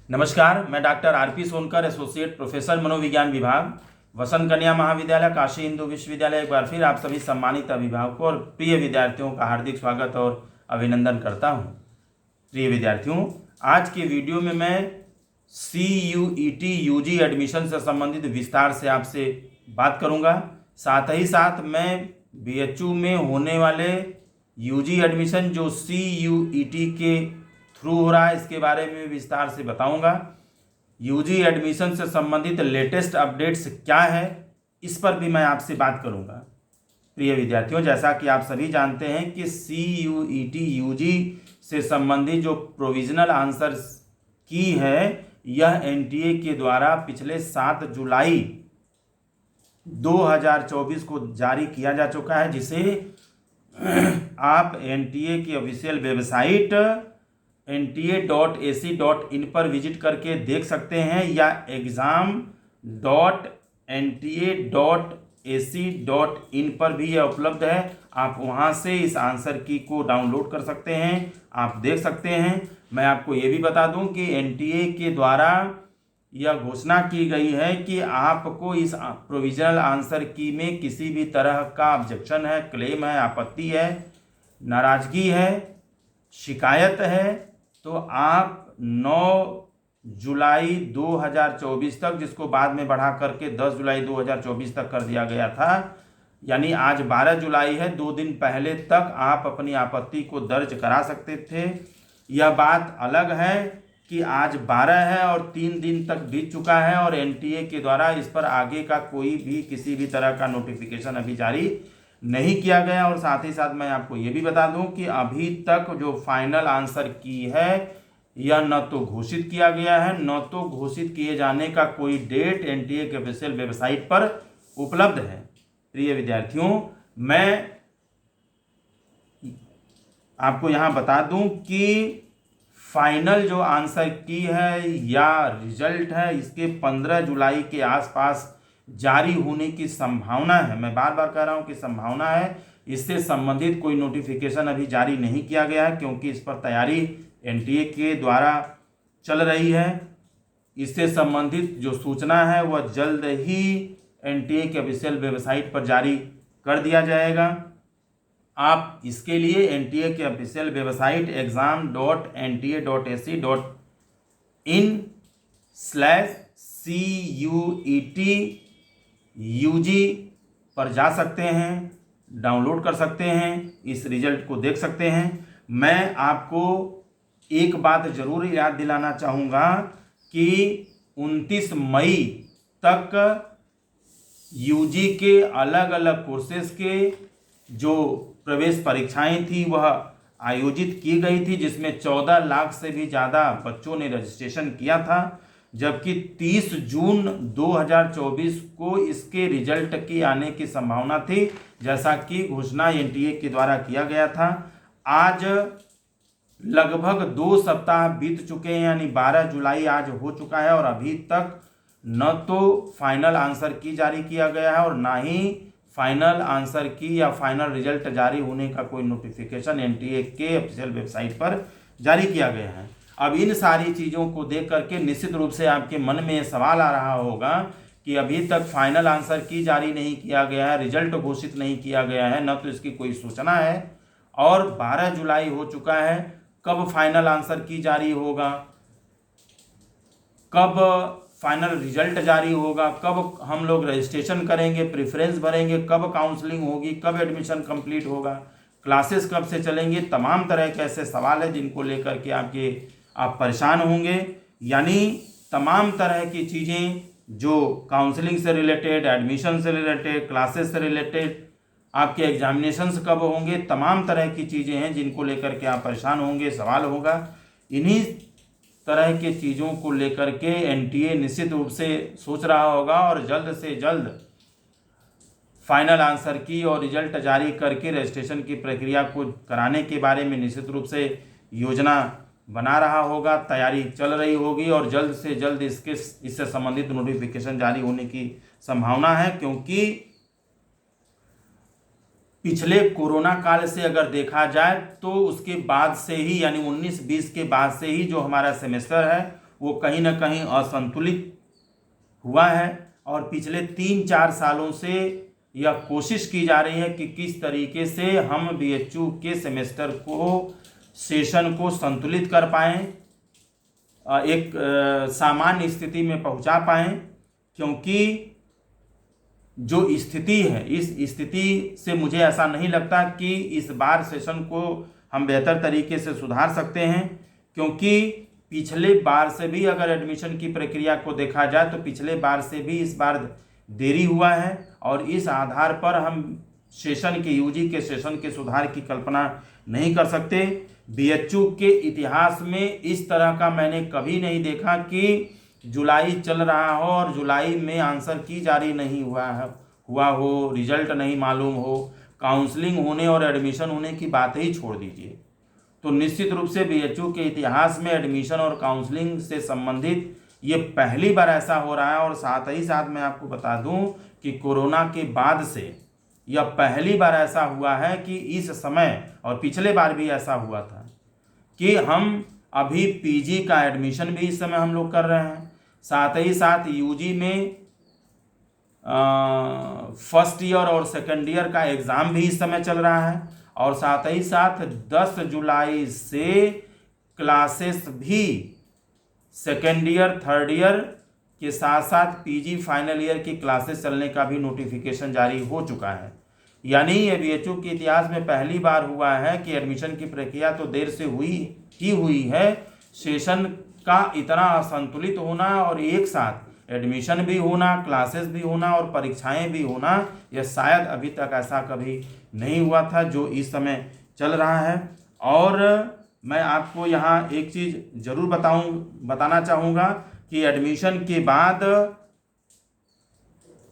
नमस्कार, मैं doctor RP Sonkar, associate professor मनोविज्ञान विभाग, वसंत कन्या महाविद्यालय, काशी हिंदू विश्वविद्यालय। एक बार फिर आप सभी सम्मानित अभिभावकों और प्रिय विद्यार्थियों का हार्दिक स्वागत और अभिनंदन करता हूं। प्रिय विद्यार्थियों, आज के वीडियो में मैं CUET UG एडमिशन से संबंधित विस्तार से आपसे बात करूंगा। साथ ही साथ मैं BHU में होने वाले UG एडमिशन जो CUET के थ्रू हो रहा है, इसके बारे में विस्तार से बताऊंगा। यूजी एडमिशन से संबंधित लेटेस्ट अपडेट्स क्या है, इस पर भी मैं आपसे बात करूंगा। प्रिय विद्यार्थियों, जैसा कि आप सभी जानते हैं कि CUET UG से संबंधित जो प्रोविजनल आंसर की है, यह NTA के द्वारा पिछले 7 जुलाई 2024 को जारी किया जा चुका है, जिसे आप NTA की ऑफिशियल वेबसाइट nta.ac.in पर विजिट करके देख सकते हैं या exam.nta.ac.in पर भी यह उपलब्ध है। आप वहां से इस आंसर की को डाउनलोड कर सकते हैं, आप देख सकते हैं। मैं आपको ये भी बता दूं कि NTA के द्वारा यह घोषणा की गई है कि आपको इस प्रोविजनल आंसर की में किसी भी तरह का ऑब्जेक्शन है, क्लेम है, आपत्ति है, नाराजगी है, शिकायत है, तो आप 9 जुलाई 2024 तक, जिसको बाद में बढ़ा करके 10 जुलाई 2024 तक कर दिया गया था, यानी आज 12 जुलाई है, 2 दिन पहले तक आप अपनी आपत्ति को दर्ज करा सकते थे। यह बात अलग है कि आज 12 है और 3 दिन तक बीत चुका है और NTA के द्वारा इस पर आगे का कोई भी किसी भी तरह का नोटिफिकेशन अभी जारी नहीं किया गया। और साथ ही साथ मैं आपको ये भी बता दूं कि अभी तक जो फाइनल आंसर की है, यह न तो घोषित किया गया है, न तो घोषित किए जाने का कोई डेट NTA के ऑफिशियल वेबसाइट पर उपलब्ध है। प्रिय विद्यार्थियों, मैं आपको यहाँ बता दूं कि फाइनल जो आंसर की है या रिजल्ट है, इसके 15 जुलाई के आसपास जारी होने की संभावना है। मैं बार बार कह रहा हूं कि संभावना है। इससे संबंधित कोई नोटिफिकेशन अभी जारी नहीं किया गया है, क्योंकि इस पर तैयारी NTA के द्वारा चल रही है। इससे संबंधित जो सूचना है वह जल्द ही NTA के ऑफिशियल वेबसाइट पर जारी कर दिया जाएगा। आप इसके लिए NTA के ऑफिशियल वेबसाइट exam.nta.ac.in/CUET UG पर जा सकते हैं, डाउनलोड कर सकते हैं, इस रिजल्ट को देख सकते हैं। मैं आपको एक बात जरूर याद दिलाना चाहूँगा कि 29 मई तक UG के अलग अलग कोर्सेज के जो प्रवेश परीक्षाएं थी वह आयोजित की गई थी, जिसमें 14 लाख से भी ज़्यादा बच्चों ने रजिस्ट्रेशन किया था, जबकि 30 जून 2024 को इसके रिजल्ट की आने की संभावना थी, जैसा कि घोषणा NTA के द्वारा किया गया था। आज लगभग 2 सप्ताह बीत चुके हैं, यानी 12 जुलाई आज हो चुका है और अभी तक न तो फाइनल आंसर की जारी किया गया है और ना ही फाइनल आंसर की या फाइनल रिजल्ट जारी होने का कोई नोटिफिकेशन NTA के ऑफिशियल वेबसाइट पर जारी किया गया है। अब इन सारी चीज़ों को देख करके निश्चित रूप से आपके मन में सवाल आ रहा होगा कि अभी तक फाइनल आंसर की जारी नहीं किया गया है, रिजल्ट घोषित नहीं किया गया है, न तो इसकी कोई सूचना है, और 12 जुलाई हो चुका है। कब फाइनल आंसर की जारी होगा, कब फाइनल रिजल्ट जारी होगा, कब हम लोग रजिस्ट्रेशन करेंगे, प्रेफरेंस भरेंगे, कब काउंसलिंग होगी, कब एडमिशन कंप्लीट होगा, क्लासेस कब से चलेंगे, तमाम तरह के ऐसे सवाल हैं जिनको लेकर के आप परेशान होंगे। यानी तमाम तरह की चीज़ें जो काउंसलिंग से रिलेटेड, एडमिशन से रिलेटेड, क्लासेस से रिलेटेड, आपके एग्जामिनेशंस कब होंगे, तमाम तरह की चीज़ें हैं जिनको लेकर के आप परेशान होंगे, सवाल होगा। इन्हीं तरह के चीज़ों को लेकर के NTA निश्चित रूप से सोच रहा होगा और जल्द से जल्द फाइनल आंसर की और रिजल्ट जारी करके रजिस्ट्रेशन की प्रक्रिया को कराने के बारे में निश्चित रूप से योजना बना रहा होगा, तैयारी चल रही होगी और जल्द से जल्द इससे संबंधित नोटिफिकेशन जारी होने की संभावना है। क्योंकि पिछले कोरोना काल से अगर देखा जाए तो उसके बाद से ही, यानी 19-20 के बाद से ही जो हमारा सेमेस्टर है वो कहीं ना कहीं असंतुलित हुआ है। और पिछले 3-4 सालों से यह कोशिश की जा रही है कि किस तरीके से हम बीएचयू के सेमेस्टर को, सेशन को संतुलित कर पाएँ, एक सामान्य स्थिति में पहुंचा पाएँ। क्योंकि जो स्थिति है, इस स्थिति से मुझे ऐसा नहीं लगता कि इस बार सेशन को हम बेहतर तरीके से सुधार सकते हैं। क्योंकि पिछले बार से भी अगर एडमिशन की प्रक्रिया को देखा जाए तो पिछले बार से भी इस बार देरी हुआ है, और इस आधार पर हम सेशन के, यूजी के सेशन के सुधार की कल्पना नहीं कर सकते। बीएचयू के इतिहास में इस तरह का मैंने कभी नहीं देखा कि जुलाई चल रहा हो और जुलाई में आंसर की जारी नहीं हुआ हो, रिजल्ट नहीं मालूम हो, काउंसलिंग होने और एडमिशन होने की बात ही छोड़ दीजिए। तो निश्चित रूप से बीएचयू के इतिहास में एडमिशन और काउंसलिंग से संबंधित ये पहली बार ऐसा हो रहा है। और साथ ही साथ मैं आपको बता दूं कि कोरोना के बाद से यह पहली बार ऐसा हुआ है कि इस समय, और पिछले बार भी ऐसा हुआ था, कि हम अभी पीजी का एडमिशन भी इस समय हम लोग कर रहे हैं, साथ ही साथ यूजी में फर्स्ट ईयर और सेकेंड ईयर का एग्ज़ाम भी इस समय चल रहा है, और साथ ही साथ 10 जुलाई से क्लासेस भी सेकेंड ईयर, थर्ड ईयर के साथ साथ पीजी फाइनल ईयर की क्लासेस चलने का भी नोटिफिकेशन जारी हो चुका है। यानी ये बीएचयू के इतिहास में पहली बार हुआ है कि एडमिशन की प्रक्रिया तो देर से हुई है, सेशन का इतना असंतुलित होना और एक साथ एडमिशन भी होना, क्लासेस भी होना और परीक्षाएं भी होना, यह शायद अभी तक ऐसा कभी नहीं हुआ था जो इस समय चल रहा है। और मैं आपको यहाँ एक चीज़ ज़रूर बताना चाहूँगा कि एडमिशन के बाद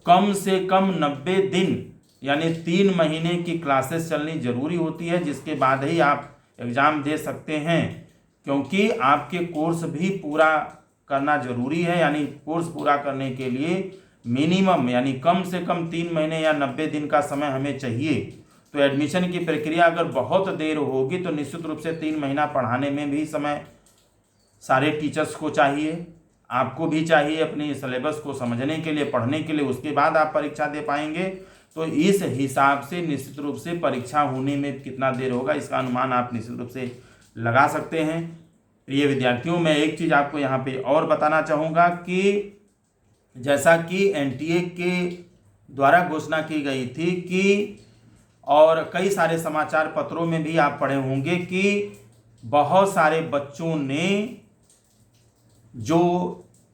कम से कम 90 दिन यानी 3 महीने की क्लासेस चलनी ज़रूरी होती है, जिसके बाद ही आप एग्ज़ाम दे सकते हैं। क्योंकि आपके कोर्स भी पूरा करना ज़रूरी है, यानी कोर्स पूरा करने के लिए मिनिमम यानी कम से कम 3 महीने या 90 दिन का समय हमें चाहिए। तो एडमिशन की प्रक्रिया अगर बहुत देर होगी तो निश्चित रूप से 3 महीना पढ़ाने में भी समय सारे टीचर्स को चाहिए, आपको भी चाहिए अपनी सिलेबस को समझने के लिए, पढ़ने के लिए, उसके बाद आप परीक्षा दे पाएंगे। तो इस हिसाब से निश्चित रूप से परीक्षा होने में कितना देर होगा इसका अनुमान आप निश्चित रूप से लगा सकते हैं। प्रिय विद्यार्थियों, मैं एक चीज़ आपको यहाँ पे और बताना चाहूँगा कि जैसा कि एनटीए के द्वारा घोषणा की गई थी कि, और कई सारे समाचार पत्रों में भी आप पढ़े होंगे कि बहुत सारे बच्चों ने जो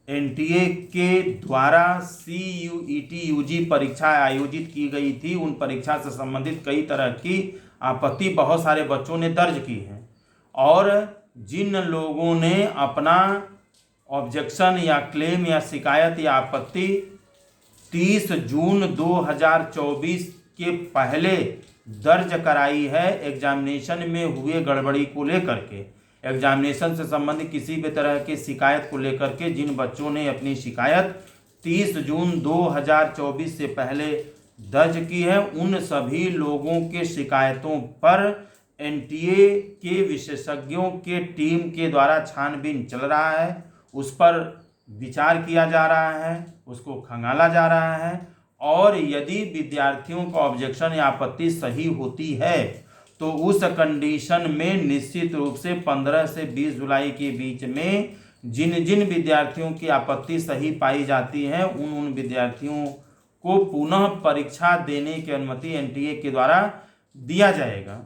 एनटीए के द्वारा CUET यूजी परीक्षा आयोजित की गई थी, उन परीक्षा से संबंधित कई तरह की आपत्ति बहुत सारे बच्चों ने दर्ज की है। और जिन लोगों ने अपना ऑब्जेक्शन या क्लेम या शिकायत या आपत्ति 30 जून 2024 के पहले दर्ज कराई है एग्जामिनेशन में हुए गड़बड़ी को लेकर के, एग्जामिनेशन से संबंधित किसी भी तरह की शिकायत को लेकर के जिन बच्चों ने अपनी शिकायत 30 जून 2024 से पहले दर्ज की है, उन सभी लोगों के शिकायतों पर एनटीए के विशेषज्ञों के टीम के द्वारा छानबीन चल रहा है, उस पर विचार किया जा रहा है, उसको खंगाला जा रहा है। और यदि विद्यार्थियों का ऑब्जेक्शन या आपत्ति सही होती है तो उस कंडीशन में निश्चित रूप से 15 से 20 जुलाई के बीच में जिन जिन विद्यार्थियों की आपत्ति सही पाई जाती है उन विद्यार्थियों को पुनः परीक्षा देने की अनुमति एनटीए के द्वारा दिया जाएगा।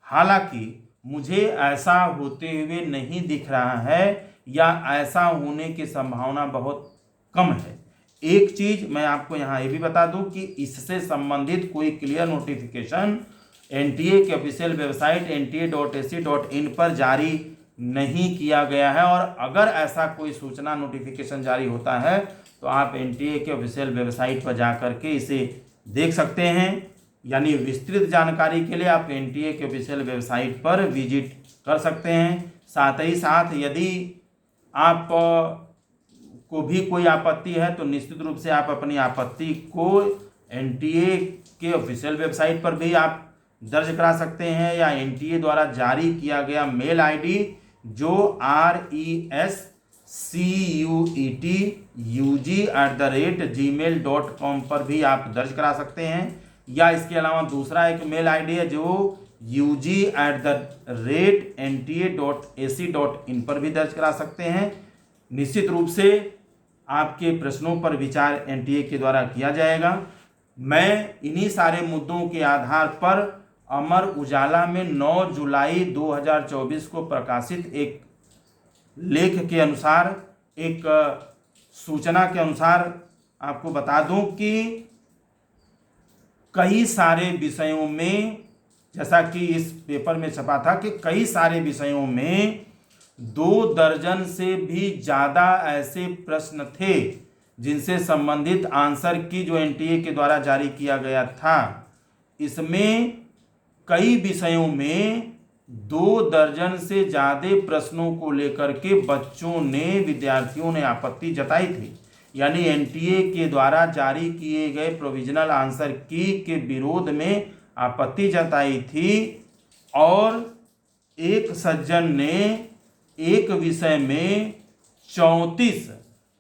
हालांकि मुझे ऐसा होते हुए नहीं दिख रहा है या ऐसा होने की संभावना बहुत कम है। एक चीज़ मैं आपको यहाँ ये भी बता दूं कि इससे संबंधित कोई क्लियर नोटिफिकेशन एनटीए के ऑफिशियल वेबसाइट nta.ac.in पर जारी नहीं किया गया है। और अगर ऐसा कोई सूचना नोटिफिकेशन जारी होता है तो आप एनटीए के ऑफिशियल वेबसाइट पर जा कर के इसे देख सकते हैं। यानी विस्तृत जानकारी के लिए आप एनटीए के ऑफिशियल वेबसाइट पर विजिट कर सकते हैं। साथ ही साथ यदि आप को भी कोई आपत्ति है तो निश्चित रूप से आप अपनी आपत्ति को एनटीए के ऑफिशियल वेबसाइट पर भी आप दर्ज करा सकते हैं, या एनटीए द्वारा जारी किया गया मेल आईडी जो CUETUG@gmail.com पर भी आप दर्ज करा सकते हैं, या इसके अलावा दूसरा एक मेल आईडी है जो ug@nta.ac.in पर भी दर्ज करा सकते हैं। निश्चित रूप से आपके प्रश्नों पर विचार एनटीए के द्वारा किया जाएगा। मैं इन्हीं सारे मुद्दों के आधार पर अमर उजाला में 9 जुलाई 2024 को प्रकाशित एक लेख के अनुसार, एक सूचना के अनुसार आपको बता दूं कि कई सारे विषयों में, जैसा कि इस पेपर में छपा था कि कई सारे विषयों में 2 दर्जन से भी ज़्यादा ऐसे प्रश्न थे जिनसे संबंधित आंसर की जो एनटीए के द्वारा जारी किया गया था। इसमें कई विषयों में 2 दर्जन से ज़्यादा प्रश्नों को लेकर के बच्चों ने, विद्यार्थियों ने आपत्ति जताई थी। यानी एनटीए के द्वारा जारी किए गए प्रोविजनल आंसर की के विरोध में आपत्ति जताई थी, और एक सज्जन ने एक विषय में 34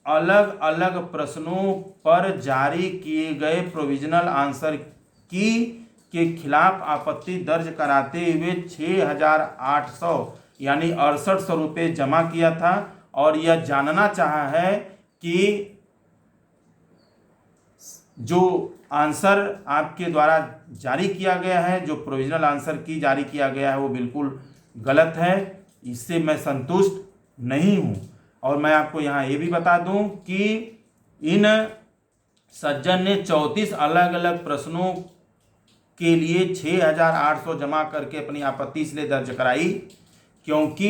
अलग अलग प्रश्नों पर जारी किए गए प्रोविजनल आंसर की के खिलाफ आपत्ति दर्ज कराते हुए 6,800 यानी 6800 रुपये जमा किया था, और यह जानना चाहा है कि जो आंसर आपके द्वारा जारी किया गया है, जो प्रोविजनल आंसर की जारी किया गया है, वो बिल्कुल गलत है। इससे मैं संतुष्ट नहीं हूँ। और मैं आपको यहाँ ये भी बता दूँ कि इन सज्जन ने 34 अलग अलग प्रश्नों के लिए 6,800 जमा करके अपनी आपत्ति इसलिए दर्ज कराई क्योंकि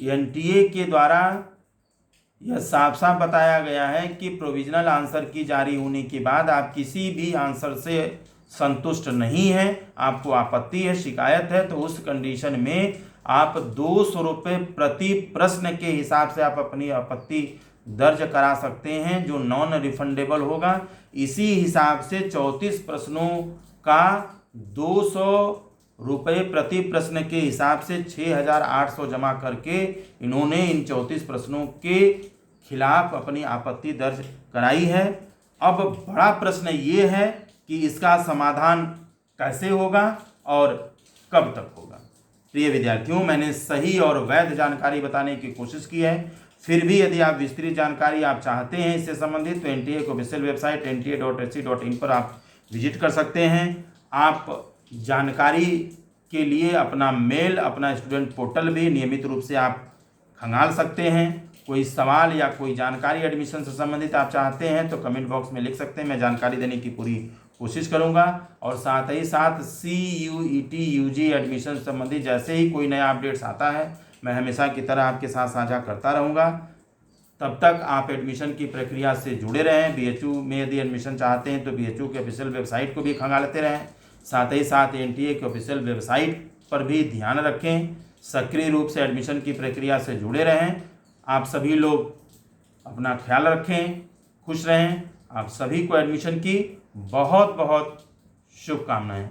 एनटीए के द्वारा यह साफ साफ बताया गया है कि प्रोविजनल आंसर की जारी होने के बाद आप किसी भी आंसर से संतुष्ट नहीं हैं, आपको आपत्ति है, शिकायत है, तो उस कंडीशन में आप 200 रुपये प्रति प्रश्न के हिसाब से आप अपनी आपत्ति दर्ज करा सकते हैं, जो नॉन रिफंडेबल होगा। इसी हिसाब से 34 प्रश्नों का 200 रुपये प्रति प्रश्न के हिसाब से 6,800 जमा करके इन्होंने इन 34 प्रश्नों के खिलाफ अपनी आपत्ति दर्ज कराई है। अब बड़ा प्रश्न ये है कि इसका समाधान कैसे होगा और कब तक होगा। प्रिय विद्यार्थियों, मैंने सही और वैध जानकारी बताने की कोशिश की है। फिर भी यदि आप विस्तृत जानकारी आप चाहते हैं इससे संबंधित, तो एनटीए की ऑफिशियल वेबसाइट nta.ac.in पर आप विजिट कर सकते हैं। आप जानकारी के लिए अपना मेल, अपना स्टूडेंट पोर्टल भी नियमित रूप से आप खंगाल सकते हैं। कोई सवाल या कोई जानकारी एडमिशन से संबंधित आप चाहते हैं तो कमेंट बॉक्स में लिख सकते हैं, मैं जानकारी देने की पूरी कोशिश करूंगा। और साथ ही साथ CUET UG एडमिशन संबंधित जैसे ही कोई नया अपडेट्स आता है मैं हमेशा की तरह आपके साथ साझा करता रहूँगा। तब तक आप एडमिशन की प्रक्रिया से जुड़े रहें। BHU में यदि एडमिशन चाहते हैं तो BHU के ऑफिशियल वेबसाइट को भी खंगालते रहें। साथ ही साथ एनटीए के ऑफिशियल वेबसाइट पर भी ध्यान रखें। सक्रिय रूप से एडमिशन की प्रक्रिया से जुड़े रहें। आप सभी लोग अपना ख्याल रखें, खुश रहें। आप सभी को एडमिशन की बहुत बहुत शुभकामनाएं।